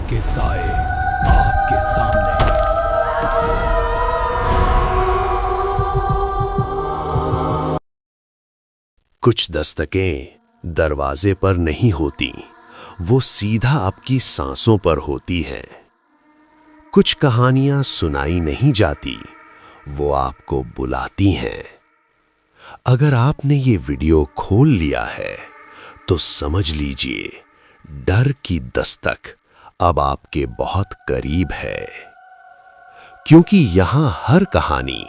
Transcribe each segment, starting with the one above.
के साए आपके सामने। कुछ दस्तकें दरवाजे पर नहीं होती, वो सीधा आपकी सांसों पर होती हैं। कुछ कहानियां सुनाई नहीं जाती, वो आपको बुलाती हैं। अगर आपने ये वीडियो खोल लिया है तो समझ लीजिए, डर की दस्तक अब आपके बहुत करीब है, क्योंकि यहां हर कहानी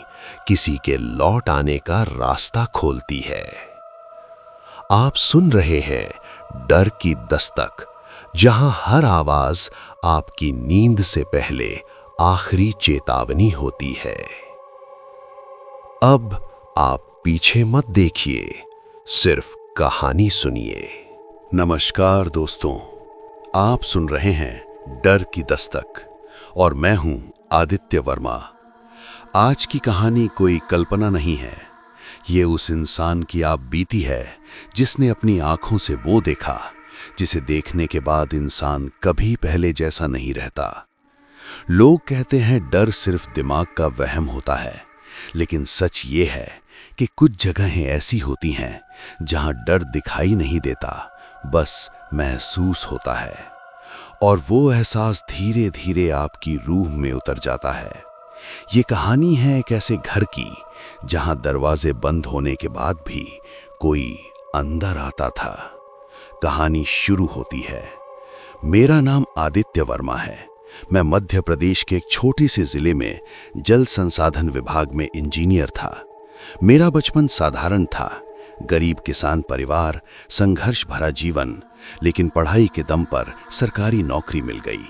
किसी के लौट आने का रास्ता खोलती है। आप सुन रहे हैं डर की दस्तक, जहां हर आवाज आपकी नींद से पहले आखिरी चेतावनी होती है। अब आप पीछे मत देखिए, सिर्फ कहानी सुनिए। नमस्कार दोस्तों, आप सुन रहे हैं डर की दस्तक और मैं हूं आदित्य वर्मा। आज की कहानी कोई कल्पना नहीं है, ये उस इंसान की आप बीती है जिसने अपनी आंखों से वो देखा जिसे देखने के बाद इंसान कभी पहले जैसा नहीं रहता। लोग कहते हैं डर सिर्फ दिमाग का वहम होता है, लेकिन सच ये है कि कुछ जगहें ऐसी होती हैं जहां डर दिखाई नहीं देता, बस महसूस होता है, और वो एहसास धीरे धीरे आपकी रूह में उतर जाता है। ये कहानी है एक ऐसे घर की जहां दरवाजे बंद होने के बाद भी कोई अंदर आता था। कहानी शुरू होती है। मेरा नाम आदित्य वर्मा है। मैं मध्य प्रदेश के एक छोटे से जिले में जल संसाधन विभाग में इंजीनियर था। मेरा बचपन साधारण था, गरीब किसान परिवार, संघर्ष भरा जीवन, लेकिन पढ़ाई के दम पर सरकारी नौकरी मिल गई।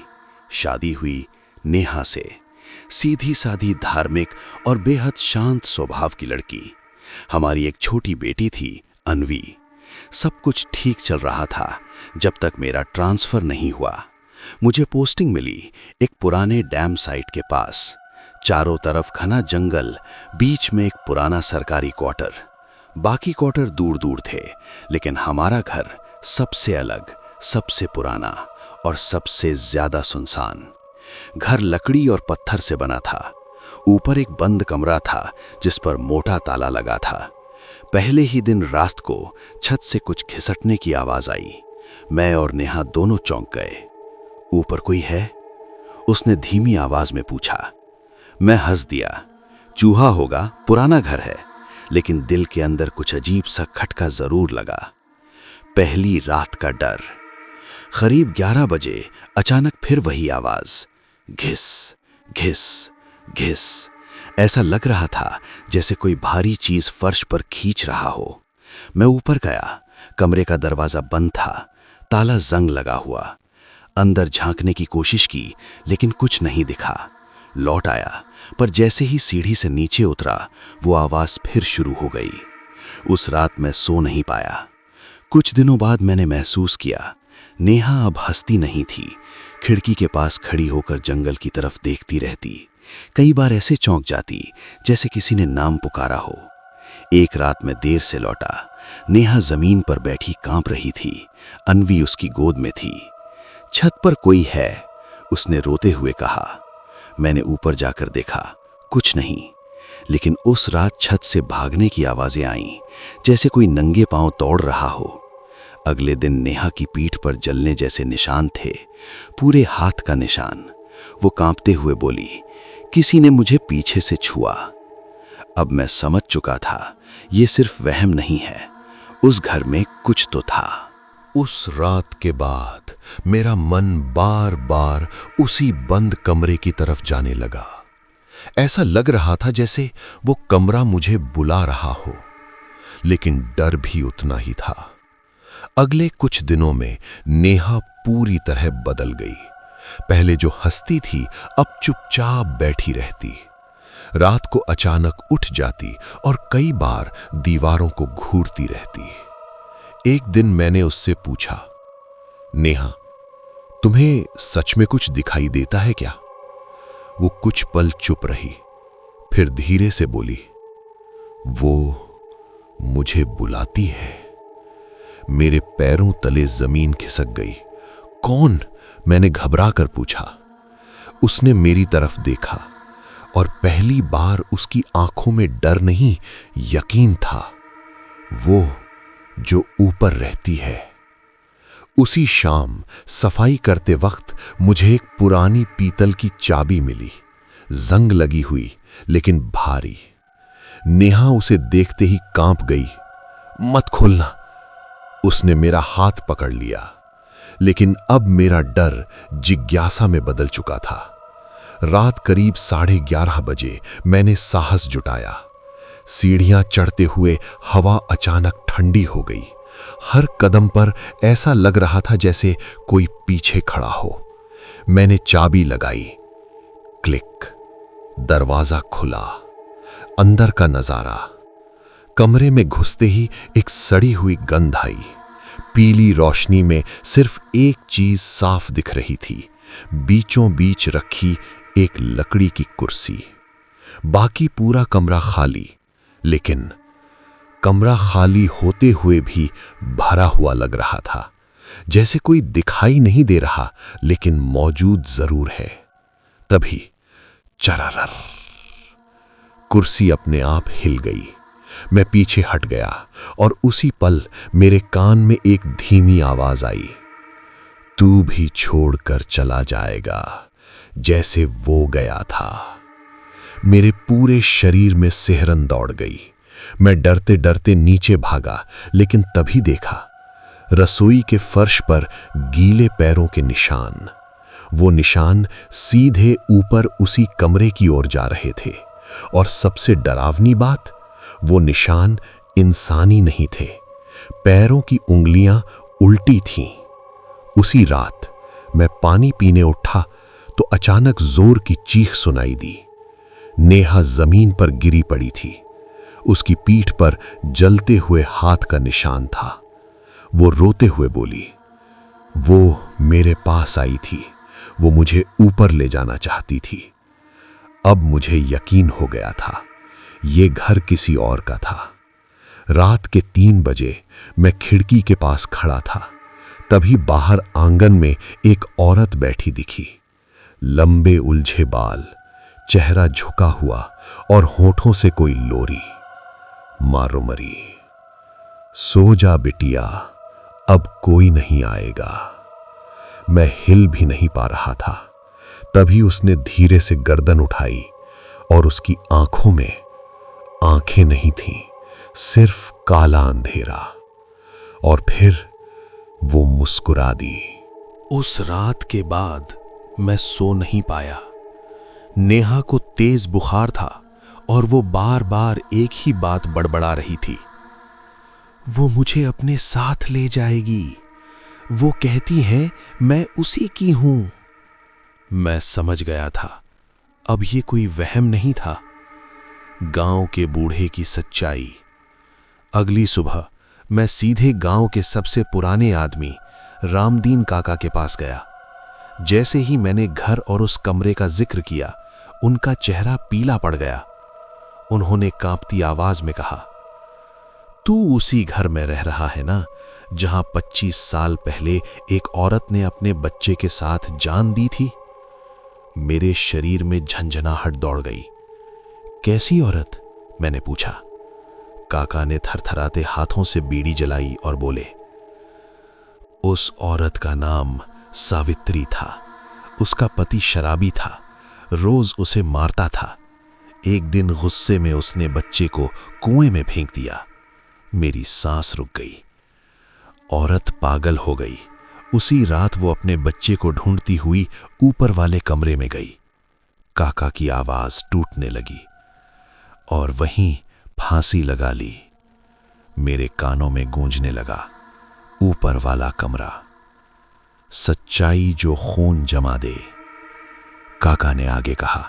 शादी हुई नेहा से, सीधी सादी, धार्मिक और बेहद शांत स्वभाव की लड़की। हमारी एक छोटी बेटी थी, अनवी। सब कुछ ठीक चल रहा था जब तक मेरा ट्रांसफर नहीं हुआ। मुझे पोस्टिंग मिली एक पुराने डैम साइट के पास। चारों तरफ घना जंगल, बीच में एक पुराना सरकारी क्वार्टर। बाकी क्वार्टर दूर दूर थे, लेकिन हमारा घर सबसे अलग, सबसे पुराना और सबसे ज्यादा सुनसान। घर लकड़ी और पत्थर से बना था। ऊपर एक बंद कमरा था जिस पर मोटा ताला लगा था। पहले ही दिन रात को छत से कुछ खिसकने की आवाज आई। मैं और नेहा दोनों चौंक गए। ऊपर कोई है? उसने धीमी आवाज में पूछा। मैं हंस दिया। चूहा होगा, पुराना घर है, लेकिन दिल के अंदर कुछ अजीब सा खटका जरूर लगा। पहली रात का डर। करीब 11 बजे अचानक फिर वही आवाज, घिस घिस घिस। ऐसा लग रहा था जैसे कोई भारी चीज फर्श पर खींच रहा हो। मैं ऊपर गया। कमरे का दरवाजा बंद था, ताला जंग लगा हुआ। अंदर झांकने की कोशिश की, लेकिन कुछ नहीं दिखा। लौट आया, पर जैसे ही सीढ़ी से नीचे उतरा, वो आवाज फिर शुरू हो गई। उस रात मैं सो नहीं पाया। कुछ दिनों बाद मैंने महसूस किया, नेहा अब हंसती नहीं थी। खिड़की के पास खड़ी होकर जंगल की तरफ देखती रहती। कई बार ऐसे चौंक जाती जैसे किसी ने नाम पुकारा हो। एक रात मैं देर से लौटा। नेहा जमीन पर बैठी कांप रही थी। अनवी उसकी गोद में थी। छत पर कोई है, उसने रोते हुए कहा। मैंने ऊपर जाकर देखा, कुछ नहीं, लेकिन उस रात छत से भागने की आवाजें आईं, जैसे कोई नंगे पांव दौड़ रहा हो। अगले दिन नेहा की पीठ पर जलने जैसे निशान थे, पूरे हाथ का निशान। वो कांपते हुए बोली, किसी ने मुझे पीछे से छुआ। अब मैं समझ चुका था, ये सिर्फ वहम नहीं है, उस घर में कुछ तो था। उस रात के बाद मेरा मन बार बार उसी बंद कमरे की तरफ जाने लगा। ऐसा लग रहा था जैसे वो कमरा मुझे बुला रहा हो, लेकिन डर भी उतना ही था। अगले कुछ दिनों में नेहा पूरी तरह बदल गई। पहले जो हंसती थी, अब चुपचाप बैठी रहती। रात को अचानक उठ जाती और कई बार दीवारों को घूरती रहती। एक दिन मैंने उससे पूछा, नेहा, तुम्हें सच में कुछ दिखाई देता है क्या? वो कुछ पल चुप रही, फिर धीरे से बोली, वो मुझे बुलाती है। मेरे पैरों तले जमीन खिसक गई। कौन? मैंने घबरा कर पूछा। उसने मेरी तरफ देखा और पहली बार उसकी आंखों में डर नहीं, यकीन था। वो जो ऊपर रहती है। उसी शाम सफाई करते वक्त मुझे एक पुरानी पीतल की चाबी मिली, जंग लगी हुई लेकिन भारी। नेहा उसे देखते ही कांप गई। मत खोलना। उसने मेरा हाथ पकड़ लिया, लेकिन अब मेरा डर जिज्ञासा में बदल चुका था। रात करीब 11:30 बजे मैंने साहस जुटाया। सीढ़ियां चढ़ते हुए हवा अचानक ठंडी हो गई। हर कदम पर ऐसा लग रहा था जैसे कोई पीछे खड़ा हो। मैंने चाबी लगाई। क्लिक। दरवाजा खुला। अंदर का नजारा। कमरे में घुसते ही एक सड़ी हुई गंध आई। पीली रोशनी में सिर्फ एक चीज साफ दिख रही थी, बीचों बीच रखी एक लकड़ी की कुर्सी। बाकी पूरा कमरा खाली, लेकिन कमरा खाली होते हुए भी भरा हुआ लग रहा था, जैसे कोई दिखाई नहीं दे रहा लेकिन मौजूद जरूर है। तभी चररर, कुर्सी अपने आप हिल गई। मैं पीछे हट गया और उसी पल मेरे कान में एक धीमी आवाज आई, तू भी छोड़कर चला जाएगा जैसे वो गया था। मेरे पूरे शरीर में सिहरन दौड़ गई। मैं डरते डरते नीचे भागा, लेकिन तभी देखा रसोई के फर्श पर गीले पैरों के निशान। वो निशान सीधे ऊपर उसी कमरे की ओर जा रहे थे, और सबसे डरावनी बात, वो निशान इंसानी नहीं थे। पैरों की उंगलियां उल्टी थीं। उसी रात मैं पानी पीने उठा तो अचानक जोर की चीख सुनाई दी। नेहा जमीन पर गिरी पड़ी थी। उसकी पीठ पर जलते हुए हाथ का निशान था। वो रोते हुए बोली, वो मेरे पास आई थी, वो मुझे ऊपर ले जाना चाहती थी। अब मुझे यकीन हो गया था, ये घर किसी और का था। रात के 3 बजे मैं खिड़की के पास खड़ा था। तभी बाहर आंगन में एक औरत बैठी दिखी। लंबे उलझे बाल, चेहरा झुका हुआ और होठों से कोई लोरी। मारो मरी, सो जा बिटिया, अब कोई नहीं आएगा। मैं हिल भी नहीं पा रहा था। तभी उसने धीरे से गर्दन उठाई और उसकी आंखों में आंखें नहीं थीं, सिर्फ काला अंधेरा। और फिर वो मुस्कुरा दी। उस रात के बाद मैं सो नहीं पाया। नेहा को तेज बुखार था और वो बार बार एक ही बात बड़बड़ा रही थी, वो मुझे अपने साथ ले जाएगी, वो कहती है मैं उसी की हूं। मैं समझ गया था, अब ये कोई वहम नहीं था, गांव के बूढ़े की सच्चाई। अगली सुबह मैं सीधे गांव के सबसे पुराने आदमी रामदीन काका के पास गया। जैसे ही मैंने घर और उस कमरे का जिक्र किया, उनका चेहरा पीला पड़ गया। उन्होंने कांपती आवाज में कहा, तू उसी घर में रह रहा है ना, जहां 25 साल पहले एक औरत ने अपने बच्चे के साथ जान दी थी। मेरे शरीर में झंझनाहट दौड़ गई। कैसी औरत? मैंने पूछा। काका ने थरथराते हाथों से बीड़ी जलाई और बोले, उस औरत का नाम सावित्री था। उसका पति शराबी था, रोज उसे मारता था। एक दिन गुस्से में उसने बच्चे को कुएं में फेंक दिया। मेरी सांस रुक गई। औरत पागल हो गई। उसी रात वो अपने बच्चे को ढूंढती हुई ऊपर वाले कमरे में गई। काका की आवाज टूटने लगी और वहीं फांसी लगा ली। मेरे कानों में गूंजने लगा, ऊपर वाला कमरा, सच्चाई जो खून जमा दे। काका ने आगे कहा,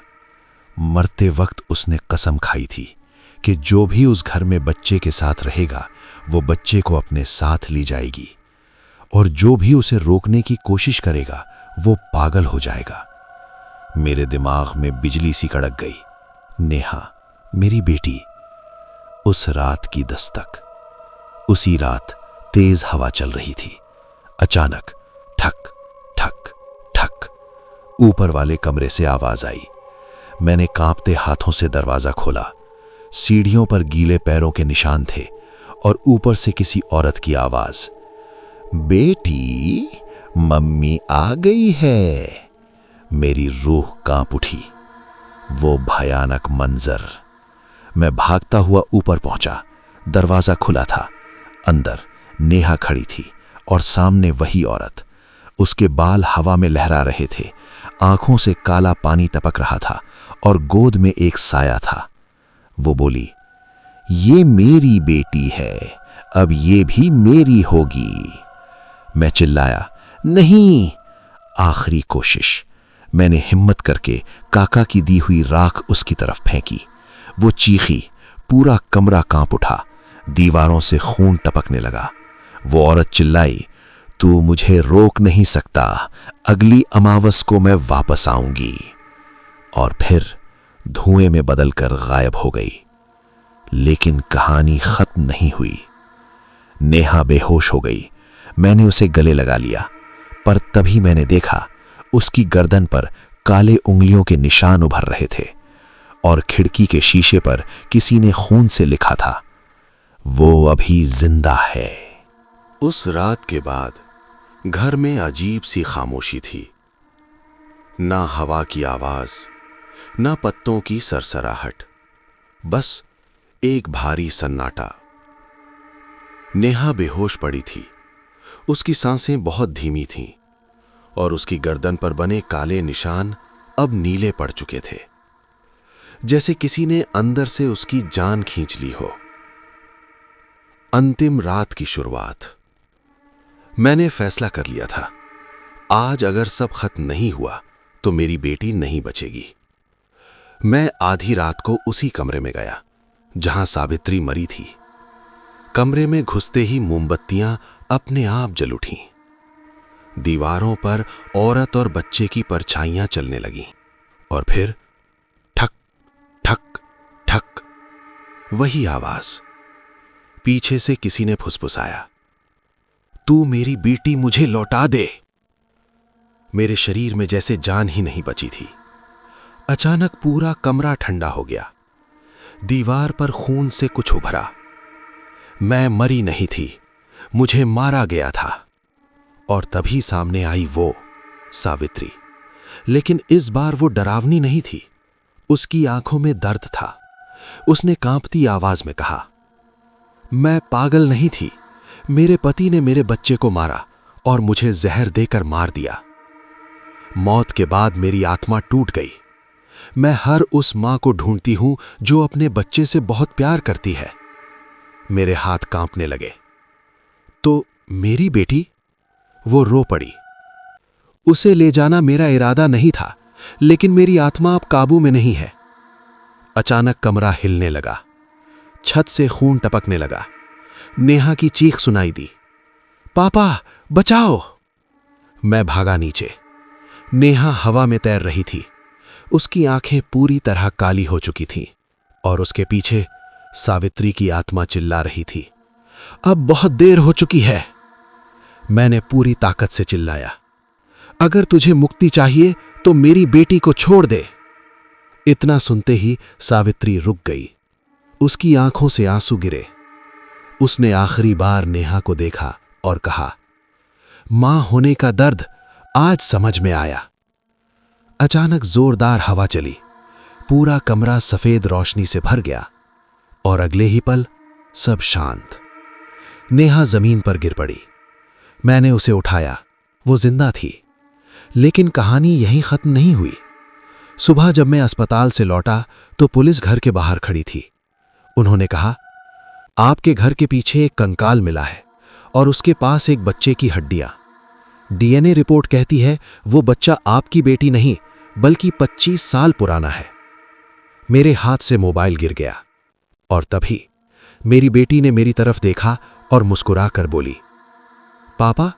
मरते वक्त उसने कसम खाई थी कि जो भी उस घर में बच्चे के साथ रहेगा, वो बच्चे को अपने साथ ली जाएगी, और जो भी उसे रोकने की कोशिश करेगा वो पागल हो जाएगा। मेरे दिमाग में बिजली सी कड़क गई। नेहा, मेरी बेटी। उस रात की दस्तक। उसी रात तेज हवा चल रही थी। अचानक ठक ऊपर वाले कमरे से आवाज आई। मैंने कांपते हाथों से दरवाजा खोला। सीढ़ियों पर गीले पैरों के निशान थे और ऊपर से किसी औरत की आवाज, बेटी, मम्मी आ गई है। मेरी रूह कांप उठी। वो भयानक मंजर। मैं भागता हुआ ऊपर पहुंचा। दरवाजा खुला था। अंदर नेहा खड़ी थी और सामने वही औरत। उसके बाल हवा में लहरा रहे थे, आंखों से काला पानी टपक रहा था और गोद में एक साया था। वो बोली, ये मेरी बेटी है, अब ये भी मेरी होगी। मैं चिल्लाया, नहीं। आखिरी कोशिश। मैंने हिम्मत करके काका की दी हुई राख उसकी तरफ फेंकी। वो चीखी। पूरा कमरा कांप उठा। दीवारों से खून टपकने लगा। वो औरत चिल्लाई, तू मुझे रोक नहीं सकता, अगली अमावस को मैं वापस आऊंगी। और फिर धुएं में बदलकर गायब हो गई। लेकिन कहानी खत्म नहीं हुई। नेहा बेहोश हो गई। मैंने उसे गले लगा लिया, पर तभी मैंने देखा उसकी गर्दन पर काले उंगलियों के निशान उभर रहे थे और खिड़की के शीशे पर किसी ने खून से लिखा था, वो अभी जिंदा है। उस रात के बाद घर में अजीब सी खामोशी थी। ना हवा की आवाज, ना पत्तों की सरसराहट, बस एक भारी सन्नाटा। नेहा बेहोश पड़ी थी। उसकी सांसें बहुत धीमी थीं और उसकी गर्दन पर बने काले निशान अब नीले पड़ चुके थे, जैसे किसी ने अंदर से उसकी जान खींच ली हो। अंतिम रात की शुरुआत। मैंने फैसला कर लिया था, आज अगर सब खत्म नहीं हुआ तो मेरी बेटी नहीं बचेगी। मैं आधी रात को उसी कमरे में गया जहां सावित्री मरी थी। कमरे में घुसते ही मोमबत्तियां अपने आप जल उठीं। दीवारों पर औरत और बच्चे की परछाइयां चलने लगीं और फिर ठक ठक ठक, वही आवाज। पीछे से किसी ने फुसफुसाया, तू मेरी बेटी मुझे लौटा दे। मेरे शरीर में जैसे जान ही नहीं बची थी। अचानक पूरा कमरा ठंडा हो गया। दीवार पर खून से कुछ उभरा। मैं मरी नहीं थी, मुझे मारा गया था। और तभी सामने आई वो सावित्री। लेकिन इस बार वो डरावनी नहीं थी। उसकी आंखों में दर्द था। उसने कांपती आवाज में कहा, मैं पागल नहीं थी। मेरे पति ने मेरे बच्चे को मारा और मुझे जहर देकर मार दिया। मौत के बाद मेरी आत्मा टूट गई। मैं हर उस मां को ढूंढती हूं जो अपने बच्चे से बहुत प्यार करती है। मेरे हाथ कांपने लगे। तो मेरी बेटी? वो रो पड़ी। उसे ले जाना मेरा इरादा नहीं था, लेकिन मेरी आत्मा अब काबू में नहीं है। अचानक कमरा हिलने लगा। छत से खून टपकने लगा। नेहा की चीख सुनाई दी, पापा बचाओ। मैं भागा नीचे। नेहा हवा में तैर रही थी। उसकी आंखें पूरी तरह काली हो चुकी थीं और उसके पीछे सावित्री की आत्मा चिल्ला रही थी, अब बहुत देर हो चुकी है। मैंने पूरी ताकत से चिल्लाया, अगर तुझे मुक्ति चाहिए तो मेरी बेटी को छोड़ दे। इतना सुनते ही सावित्री रुक गई। उसकी आंखों से आंसू गिरे। उसने आखिरी बार नेहा को देखा और कहा, मां होने का दर्द आज समझ में आया। अचानक जोरदार हवा चली। पूरा कमरा सफेद रोशनी से भर गया और अगले ही पल सब शांत। नेहा जमीन पर गिर पड़ी। मैंने उसे उठाया। वो जिंदा थी। लेकिन कहानी यहीं खत्म नहीं हुई। सुबह जब मैं अस्पताल से लौटा तो पुलिस घर के बाहर खड़ी थी। उन्होंने कहा, आपके घर के पीछे एक कंकाल मिला है और उसके पास एक बच्चे की हड्डियां। डीएनए रिपोर्ट कहती है वो बच्चा आपकी बेटी नहीं बल्कि 25 साल पुराना है। मेरे हाथ से मोबाइल गिर गया और तभी मेरी बेटी ने मेरी तरफ देखा और मुस्कुराकर बोली, पापा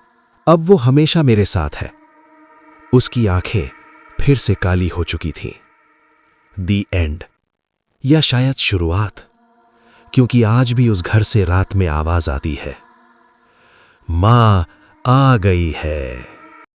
अब वो हमेशा मेरे साथ है। उसकी आंखें फिर से काली हो चुकी थीं। दी एंड, या शायद शुरुआत, क्योंकि आज भी उस घर से रात में आवाज आती है, मां आ गई है।